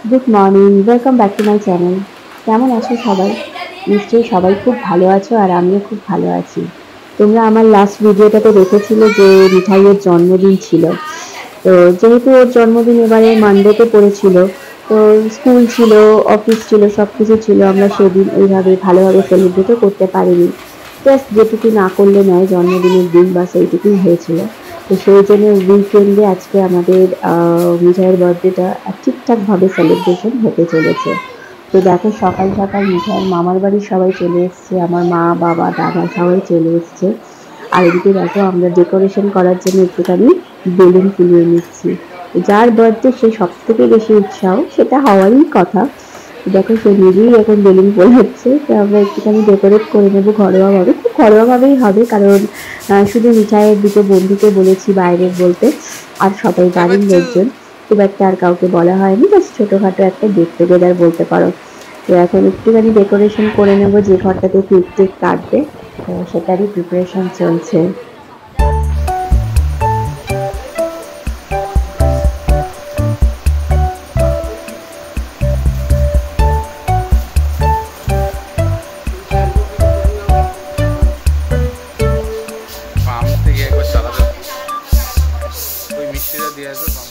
Good morning, welcome back to my channel. কেমন আছো সবাই? নিশ্চয়ই সবাই খুব ভালো আছো আর আমিও খুব ভালো আছি। তোমরা আমার লাস্ট ভিডিওটাতে দেখেছিলে যে মিঠাইয়ের জন্মদিন ছিল। তো যেহেতু ওর জন্মদিন এবারে মানডেতে পড়েছিল, তো স্কুল ছিল, অফিস ছিল, সব কিছু ছিল, আমরা সেদিন ওইভাবে ভালোভাবে সেলিব্রেটও করতে পারিনি। জাস্ট যেটুকু না করলে নয়, জন্মদিনের দিন বা সেইটুকুই হয়েছিল। তো সেই জন্য উইকেন্ডে আজকে আমাদের মিঠাইয়ের বার্থডেটা ঠিকঠাকভাবে সেলিব্রেশন হতে চলেছে। তো দেখো সকাল সকাল মিঠাইয়ের মামার বাড়ির সবাই চলে এসছে, আমার মা বাবা দাদা সবাই চলে এসছে। আর এদিকে দেখো আমরা ডেকোরেশন করার জন্য একটুখানি বেলুন ফুলিয়ে নিচ্ছি। যার বার্থডে সে সব থেকে বেশি উৎসাহ, সেটা হওয়ারই কথা। দেখো সে নিজেই এখন বেলুন ফোলাচ্ছে। তো আমরা একটুখানি ডেকোরেট করে নেবো ঘরোয়াভাবে, খুব ঘরোয়াভাবেই হবে, কারণ শুধু মিঠাইয়ের দুটো বন্ধুকে বলেছি বাইরের বলতে, আর সবাই বাড়ির লোকজন, খুব একটা আর কাউকে বলা হয়নি, জাস্ট ছোটোখাটো একটা গেট টুগেদার বলতে পারো। তো এখন একটুখানি ডেকোরেশন করে নেবো, যে ঘরটাতে কেক টেক কাটবে তো সেটারই প্রিপারেশন চলছে। পাম্প থেকে একবার চালাতে ওই মিষ্টিটা দিয়ে আসবে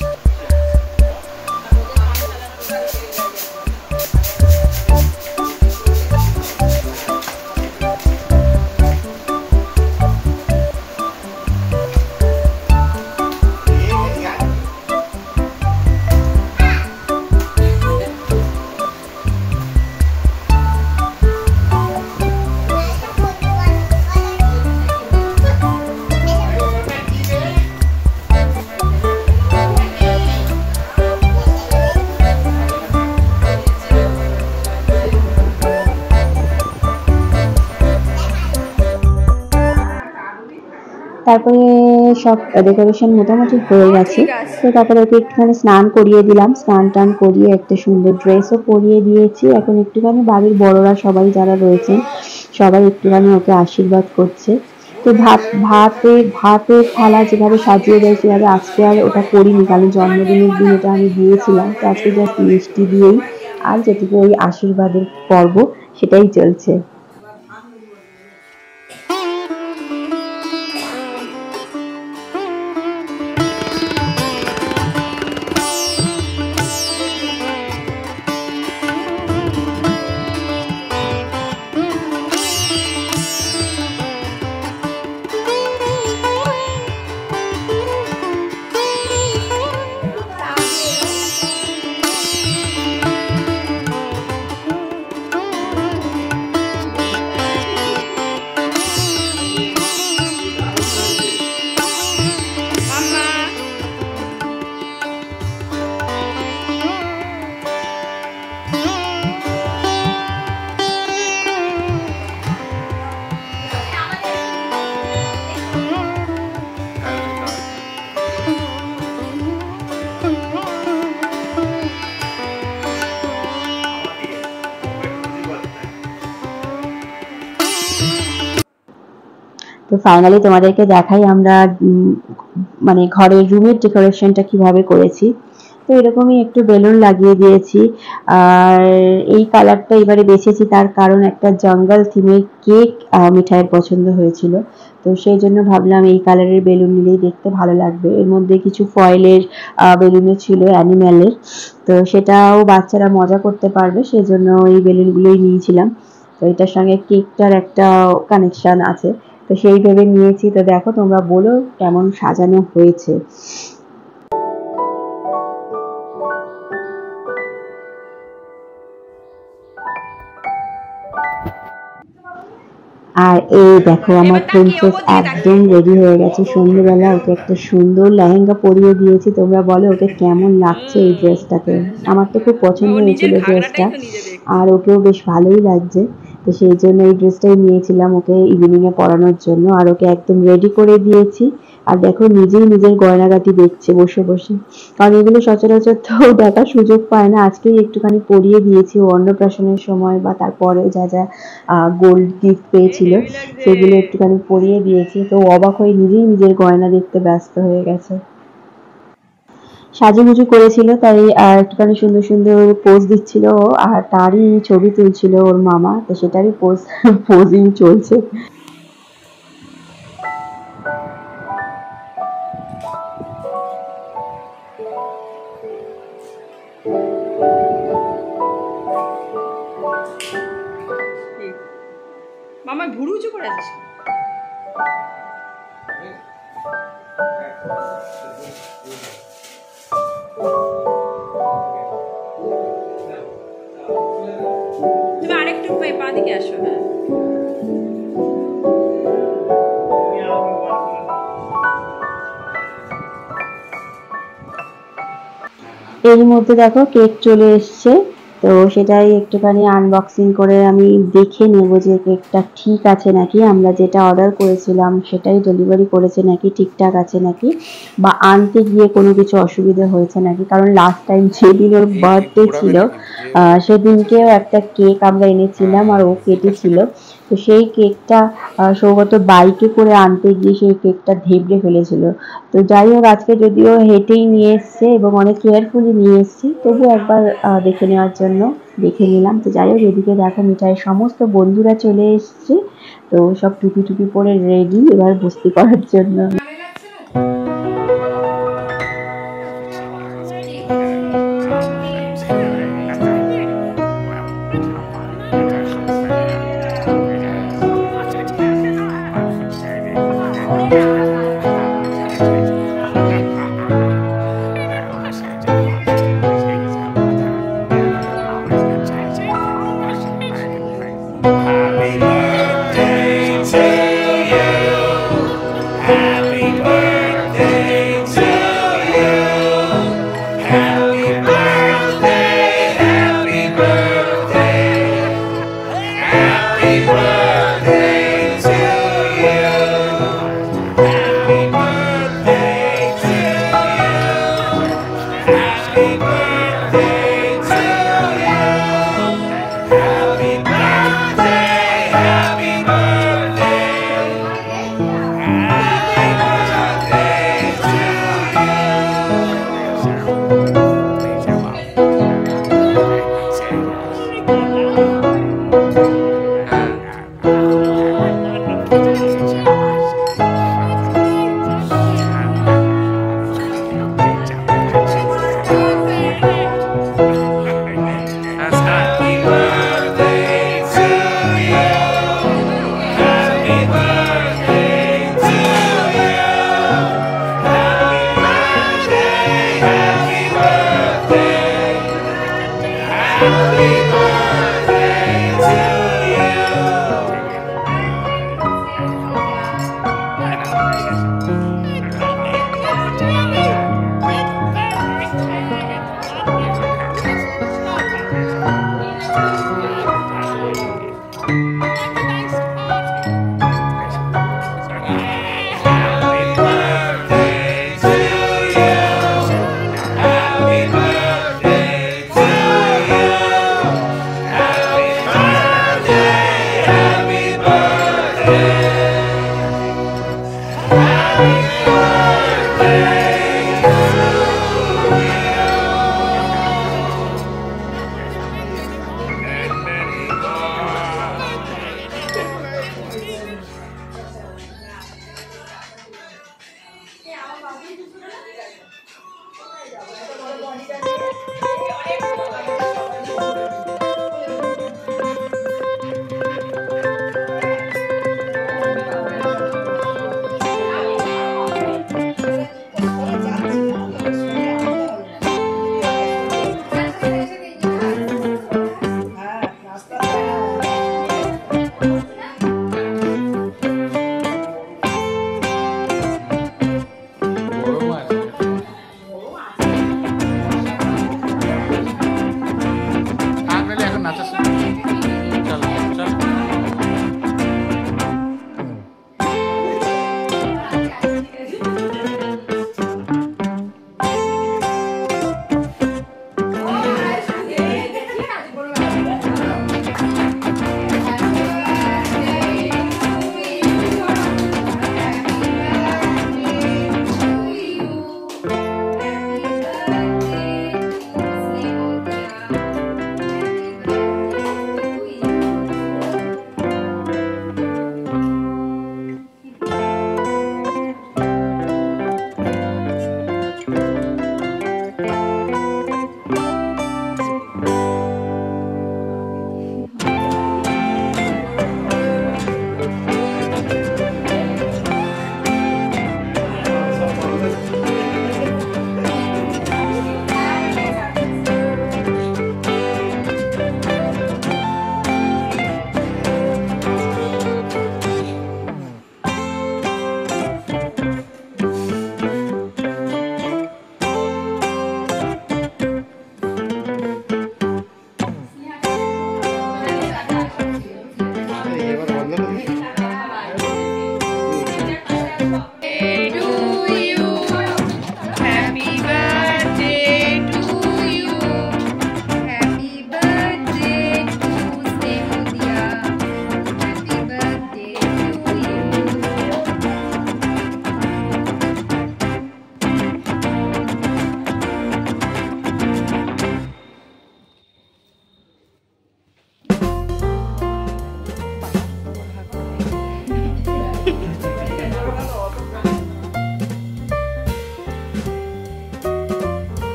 তারপরে সব ডেকোরেশন মোটামুটি হয়ে গেছে। তো তারপরে ওকে একটুখানি স্নান করিয়ে দিলাম, স্নান টান করিয়ে একটা সুন্দর ড্রেসও পরিয়ে দিয়েছি। এখন একটুখানি বাড়ির বড়রা সবাই যারা রয়েছেন সবাই একটুখানি ওকে আশীর্বাদ করছে। তো ভাতের থালা যেভাবে সাজিয়ে দেয় সেভাবে আজকে আর ওটা করিনি, কারণ জন্মদিনের দিন এটা আমি দিয়েছিলাম। তো আজকে জাস্ট মিষ্টি দিয়েই আর যেটুকু ওই আশীর্বাদের পর্ব সেটাই চলছে। তো ফাইনালি তোমাদেরকে দেখাই আমরা মানে ঘরের রুমের ডেকোরেশনটা কিভাবে করেছি। তো এরকমই একটু বেলুন লাগিয়ে দিয়েছি। আর এই কালারটা এবারে বেছেছি তার কারণ একটা জঙ্গল থিমের কেক মিঠাইয়ের পছন্দ হয়েছিল। তো সেই জন্য ভাবলাম এই কালারের বেলুন নিলেই দেখতে ভালো লাগবে। এর মধ্যে কিছু ফয়েলের বেলুনও ছিল অ্যানিম্যালের, তো সেটাও বাচ্চারা মজা করতে পারবে, সেই জন্য এই বেলুনগুলোই নিয়েছিলাম। তো এটার সঙ্গে কেকটার একটা কানেকশন আছে, তো সেই ভেবে নিয়েছি। তো দেখো তোমরা বলো কেমন সাজানো হয়েছে। আর এই দেখো আমার প্রিন্সেস একদম রেডি হয়ে গেছে। সন্ধ্যেবেলা ওকে একটা সুন্দর লেহেঙ্গা পরিয়ে দিয়েছি। তোমরা বলো ওকে কেমন লাগছে এই ড্রেসটাতে। আমার তো খুব পছন্দ হয়েছিল ড্রেসটা, আর ওকেও বেশ ভালোই লাগছে। তো সেই জন্য এই ড্রেসটাই নিয়েছিলাম ওকে ইভিনিংয়ে পরানোর জন্য, আর ওকে একদম রেডি করে দিয়েছি। আর দেখো নিজেই নিজের গয়নাগাটি দেখছে বসে বসে, কারণ এগুলো সচরাচর তো দেখার সুযোগ পায় না। আজকেই একটুখানি পরিয়ে দিয়েছি ও অন্নপ্রাশনের সময় বা তারপরে যা যা গোল্ড গিফট পেয়েছিল সেগুলো একটুখানি পরিয়ে দিয়েছি। তো অবাক হয়ে নিজেই নিজের গয়না দেখতে ব্যস্ত হয়ে গেছে। সাজুগুজু করেছিল, তাই একটুখানি সুন্দর সুন্দর পোজ দিচ্ছিল ও, আর তারই ছবি তুলছিল ওর মামা, তো সেটারই পোজিং চলছে। মামা ভুরু উঁচু করে আছিস। তুমি আরেকটু পা দিকে আসো। হ্যাঁ, এর মধ্যে দেখো কেক চলে এসছে, তো সেটাই একটুখানি আনবক্সিং করে আমি দেখে নেব যে কেকটা ঠিক আছে নাকি, আমরা যেটা অর্ডার করেছিলাম সেটাই ডেলিভারি করেছে নাকি, ঠিকঠাক আছে নাকি, বা আনতে গিয়ে কোনো কিছু অসুবিধা হয়েছে নাকি। কারণ লাস্ট টাইম যেদিন ওর বার্থডে ছিল সেদিনকেও একটা কেক আমরা এনেছিলাম আর ও কেটেছিল, তো সেই কেকটা সৌগত বাইকে করে আনতে গিয়ে সেই কেকটা ধেবড়ে ফেলেছিল। তো যাই হোক, আজকে যদিও হেঁটেই নিয়ে এসছে এবং অনেক কেয়ারফুলি নিয়ে এসছি, তবু একবার দেখে নেওয়ার জন্য দেখে নিলাম। তো যাই হোক, এদিকে দেখো মিঠাইয়ের সমস্ত বন্ধুরা চলে এসছে, তো সব টুপি টুপি পরে রেডি এবার বস্তি করার জন্য।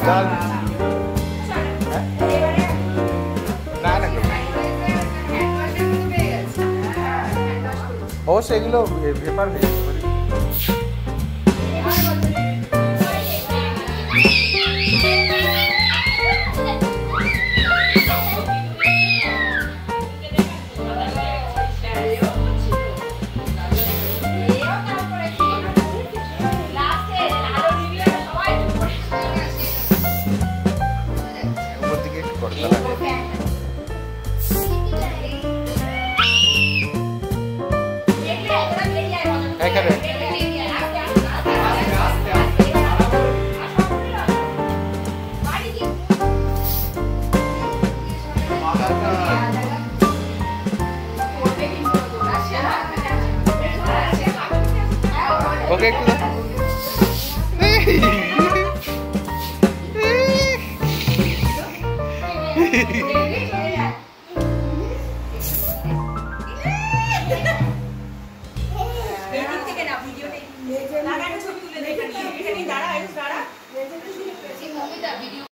জল না না অবশ্যই এগুলো পেপার হয়ে যাবে। উপর দিকে একটু করতে লাগে। এখানে ওকে একটু দাও। এদিক থেকে না ভিডিওটা